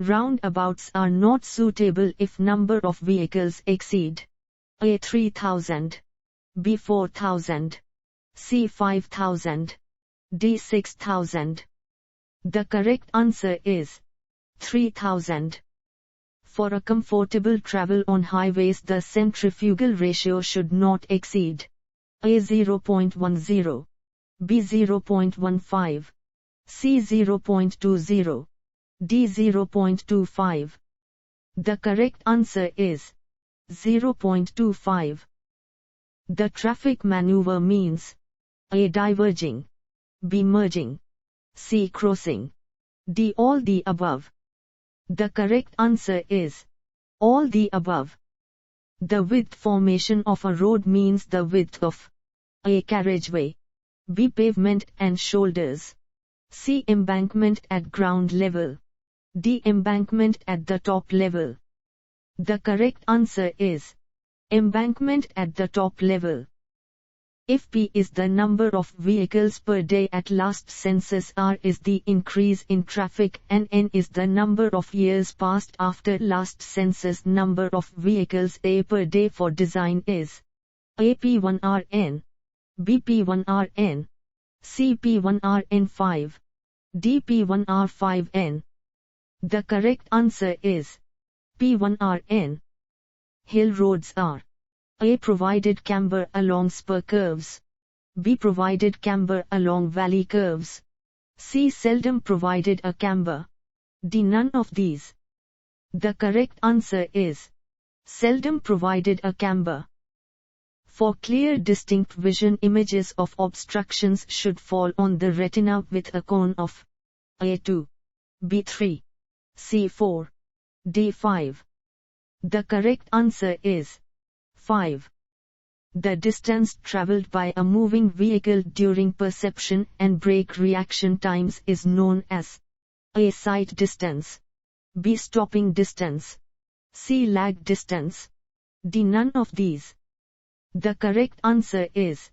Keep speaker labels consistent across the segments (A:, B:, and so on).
A: Roundabouts are not suitable if number of vehicles exceed A 3000, B 4000, C 5000, D 6000. The correct answer is 3000. For a comfortable travel on highways, the centrifugal ratio should not exceed A 0.10, B 0.15, C 0.20, D 0.25. The correct answer is 0.25. The traffic maneuver means A. diverging, B. merging, C. crossing, D. all the above. The correct answer is all the above. The width formation of a road means the width of A. carriageway, B. pavement and shoulders, C. embankment at ground level, D. embankment at the top level. The correct answer is embankment at the top level. If P is the number of vehicles per day at last census, R is the increase in traffic, and N is the number of years passed after last census, number of vehicles A per day for design is A P1RN, B P1RN, C P1RN5, D P1R5N. The correct answer is P1RN. Hill roads are A. provided camber along spur curves, B. provided camber along valley curves, C. seldom provided a camber, D. none of these. The correct answer is seldom provided a camber. For clear distinct vision, images of obstructions should fall on the retina with a cone of A2, B3, C4, D5. The correct answer is 5. The distance traveled by a moving vehicle during perception and brake reaction times is known as A. sight distance, B. stopping distance, C. lag distance, D. none of these. The correct answer is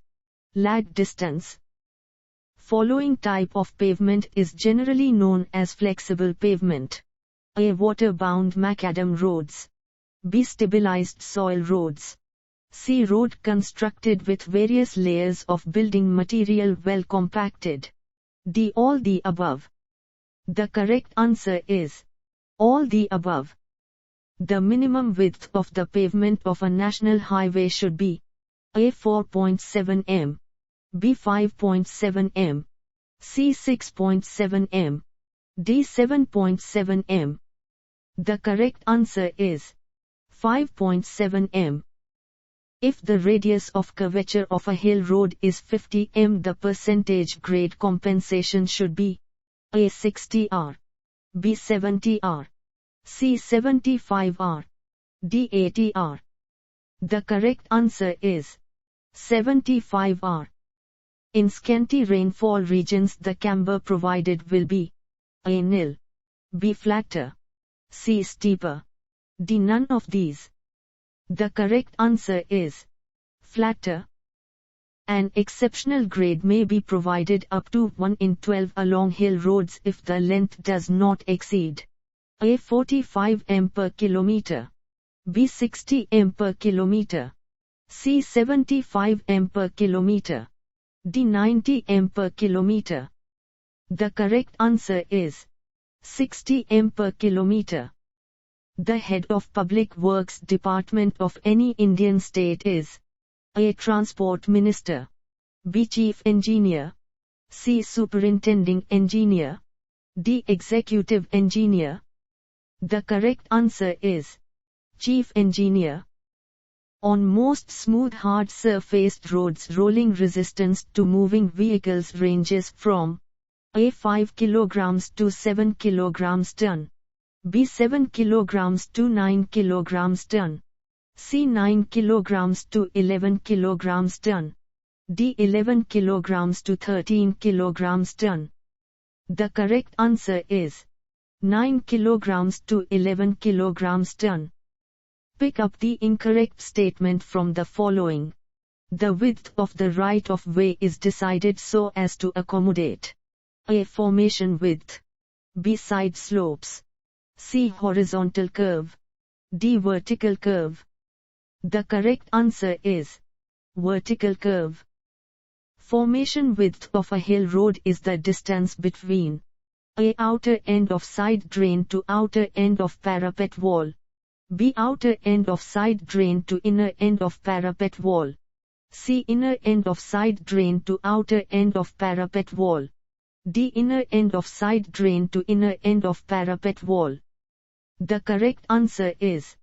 A: lag distance. Following type of pavement is generally known as flexible pavement: A. water-bound macadam roads, B. stabilized soil roads, C. road constructed with various layers of building material well compacted, D. all the above. The correct answer is all the above. The minimum width of the pavement of a national highway should be A. 4.7 m, B. 5.7 m, C. 6.7 m, D. 7.7 m. The correct answer is 5.7 m. If the radius of curvature of a hill road is 50 m, the percentage grade compensation should be A. 60 R, B. 70 R, C. 75 R, D. 80 R. The correct answer is 75 R. In scanty rainfall regions, the camber provided will be A. nil, B. flatter, C. steeper, D. none of these. The correct answer is flatter. An exceptional grade may be provided up to 1 in 12 along hill roads if the length does not exceed A. 45 m per kilometer, B. 60 m per kilometer, C. 75 m per kilometer, D. 90 m per kilometer. The correct answer is 60 m per kilometer. The head of Public Works Department of any Indian state is A. Transport Minister, B. Chief Engineer, C. Superintending Engineer, D. Executive Engineer. The correct answer is Chief Engineer. On most smooth hard surfaced roads, rolling resistance to moving vehicles ranges from A. 5 kg to 7 kg ton, B. 7 kg to 9 kg ton, C. 9 kg to 11 kg ton, D. 11 kg to 13 kg ton. The correct answer is 9 kg to 11 kg ton. Pick up the incorrect statement from the following. The width of the right-of-way is decided so as to accommodate A. formation width, B. side slopes, C. Horizontal curve. D. Vertical curve. The correct answer is vertical curve. Formation width of a hill road is the distance between A. Outer end of side drain to outer end of parapet wall. B. Outer end of side drain to inner end of parapet wall. C. Inner end of side drain to outer end of parapet wall. D. Inner end of side drain to inner end of parapet wall. The correct answer is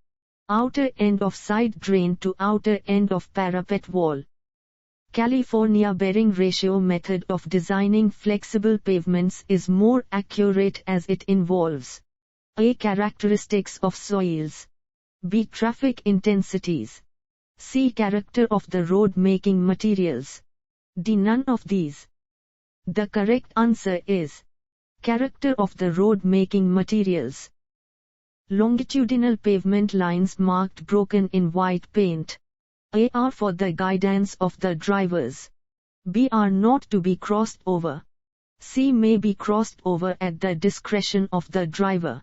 A: outer end of side drain to outer end of parapet wall. California bearing ratio method of designing flexible pavements is more accurate as it involves A. Characteristics of soils. B. Traffic intensities. C. Character of the road making materials. D. None of these. The correct answer is character of the road making materials. Longitudinal pavement lines marked broken in white paint. A. Are for the guidance of the drivers. B. Are not to be crossed over. C. May be crossed over at the discretion of the driver.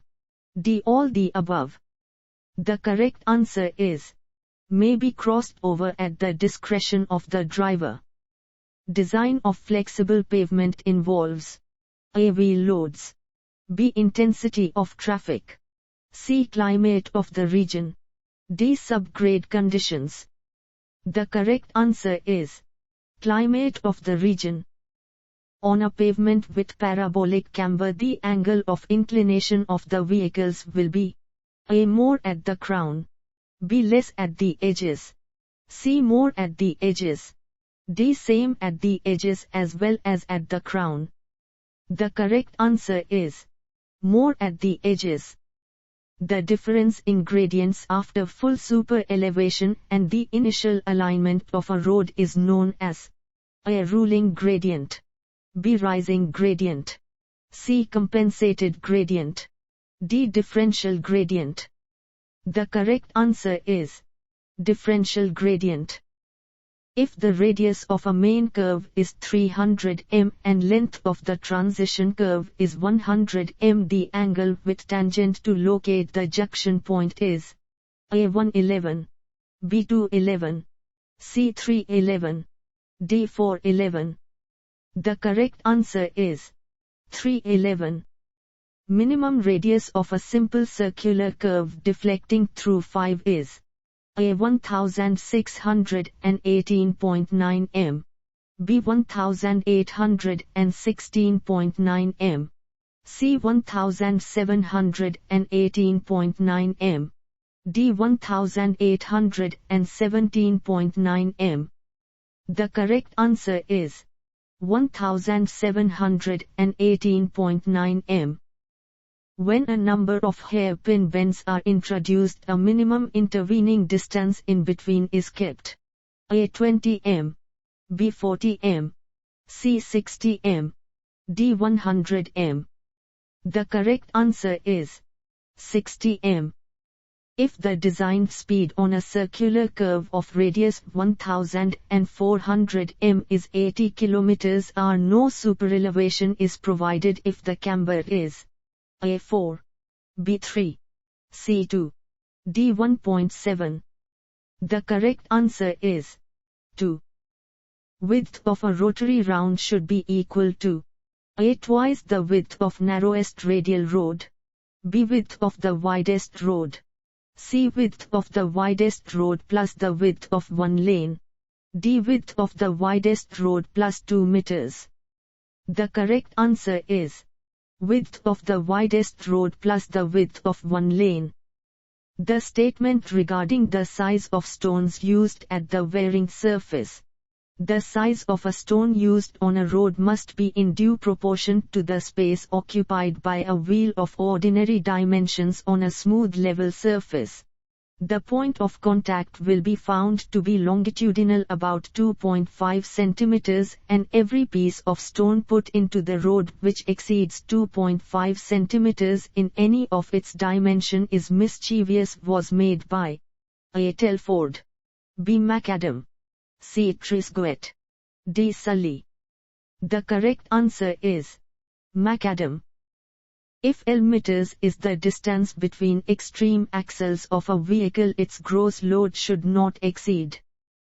A: D. All the above. The correct answer is may be crossed over at the discretion of the driver. Design of flexible pavement involves A. Wheel loads. B. Intensity of traffic. C. Climate of the region. D. Subgrade conditions. The correct answer is climate of the region. On a pavement with parabolic camber, the angle of inclination of the vehicles will be A. More at the crown. B. Less at the edges. C. More at the edges. D. Same at the edges as well as at the crown. The correct answer is more at the edges. The difference in gradients after full super elevation and the initial alignment of a road is known as A. Ruling gradient. B. Rising gradient. C. Compensated gradient. D. Differential gradient. The correct answer is differential gradient. If the radius of a main curve is 300 m and length of the transition curve is 100 m, the angle with tangent to locate the junction point is A. 111, B. 211, C. 311, D. 411. The correct answer is 311. Minimum radius of a simple circular curve deflecting through 5 is A. 1618.9 m, B. 1816.9 m, C. 1718.9 m, D. 1817.9 m. The correct answer is 1718.9 m. When a number of hairpin bends are introduced, a minimum intervening distance in between is kept. A. 20 m, B. 40 m, C. 60 m, D. 100 m. The correct answer is 60 m. If the designed speed on a circular curve of radius 1400 m is 80 km/h, no superelevation is provided if the camber is A. 4, B. 3, C. 2, D. 1.7. The correct answer is 2. Width of a rotary round should be equal to A. Twice the width of narrowest radial road, B. Width of the widest road, C. Width of the widest road plus the width of one lane, D. Width of the widest road plus 2 meters. The correct answer is width of the widest road plus the width of one lane. The statement regarding the size of stones used at the wearing surface. The size of a stone used on a road must be in due proportion to the space occupied by a wheel of ordinary dimensions on a smooth level surface. The point of contact will be found to be longitudinal about 2.5 centimeters, and every piece of stone put into the road which exceeds 2.5 centimeters in any of its dimension is mischievous was made by A. Telford, B. Macadam, C. Trisguet, D. Sully. The correct answer is Macadam. If L meters is the distance between extreme axles of a vehicle, its gross load should not exceed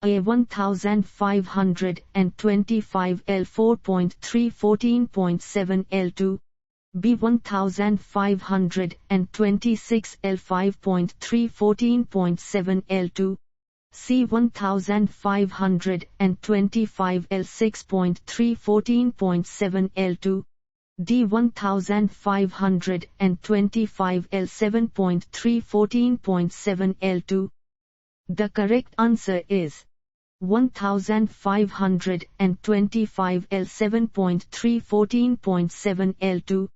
A: A 1525 L 4.3 14.7 L2, B 1526 L 5.3 14.7 L2, C 1525 L 6.3 14.7 L2, D 1525 L 7.3 14.7 L2. The correct answer is 1525 L 7.3 14.7 L2.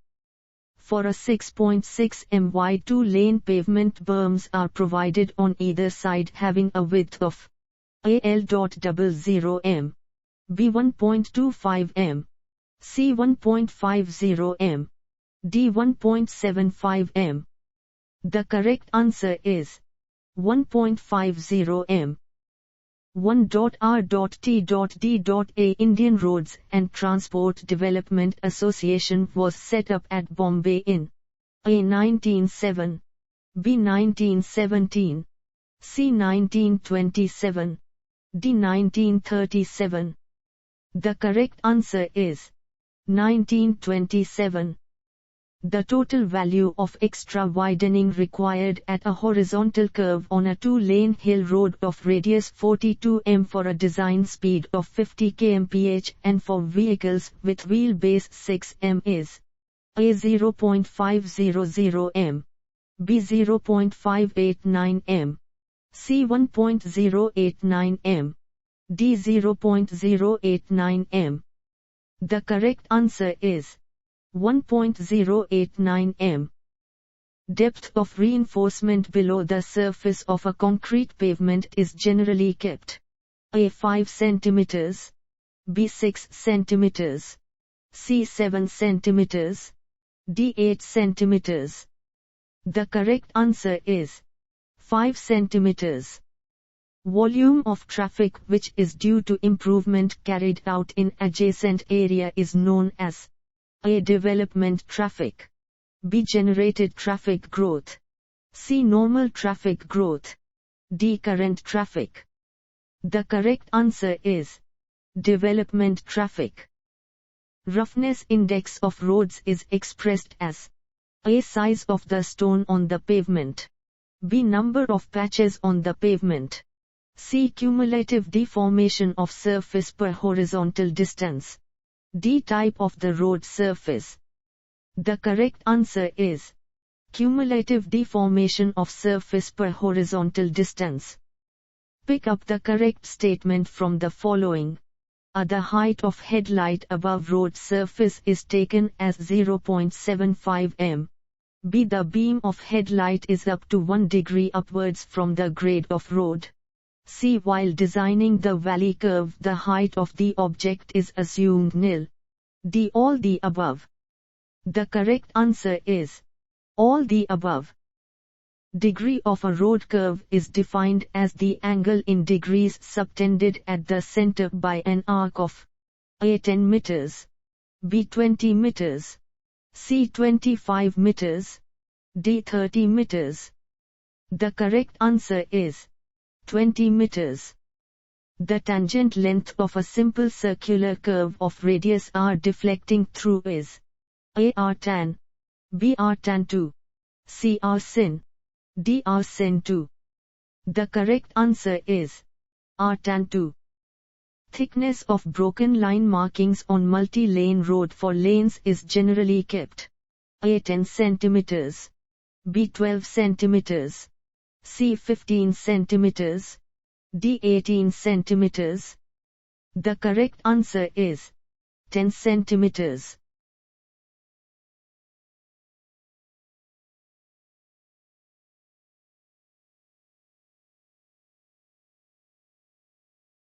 A: For a 6.6 m wide 2-lane pavement, berms are provided on either side having a width of A L.00 m, B 1.25 m, C 1.50 m, D 1.75 m. The correct answer is 1.50 m. 1.R.T.D.A. Indian Roads and Transport Development Association was set up at Bombay in A 1907, B 1917, C 1927, D 1937. The correct answer is 1927. The total value of extra widening required at a horizontal curve on a 2-lane hill road of radius 42 m for a design speed of 50 kmph and for vehicles with wheelbase 6 m is A 0.500 m, B 0.589 m, C 1.089 m, D 0.089 m. The correct answer is 1.089 m. Depth of reinforcement below the surface of a concrete pavement is generally kept A 5 cm, B 6 cm, C 7 cm, D 8 cm. The correct answer is 5 cm. Volume of traffic which is due to improvement carried out in adjacent area is known as A. Development traffic, B. Generated traffic growth, C. Normal traffic growth, D. Current traffic. The correct answer is development traffic. Roughness index of roads is expressed as A. Size of the stone on the pavement, B. Number of patches on the pavement, C. Cumulative deformation of surface per horizontal distance, D. Type of the road surface. The correct answer is cumulative deformation of surface per horizontal distance. Pick up the correct statement from the following. A. The height of headlight above road surface is taken as 0.75 m. B. The beam of headlight is up to 1 degree upwards from the grade of road. C. While designing the valley curve, the height of the object is assumed nil. D. All the above. The correct answer is all the above. Degree of a road curve is defined as the angle in degrees subtended at the center by an arc of A. 10 meters, B. 20 meters, C. 25 meters, D. 30 meters. The correct answer is 20 meters. The tangent length of a simple circular curve of radius r deflecting through is A. R tan, B. R tan 2, C. R sin, D. R sin 2. The correct answer is R tan 2. Thickness of broken line markings on multi-lane road for lanes is generally kept A. 10 cm, B. 12 cm, C. 15 cm, D. 18 cm. The correct answer is 10 cm.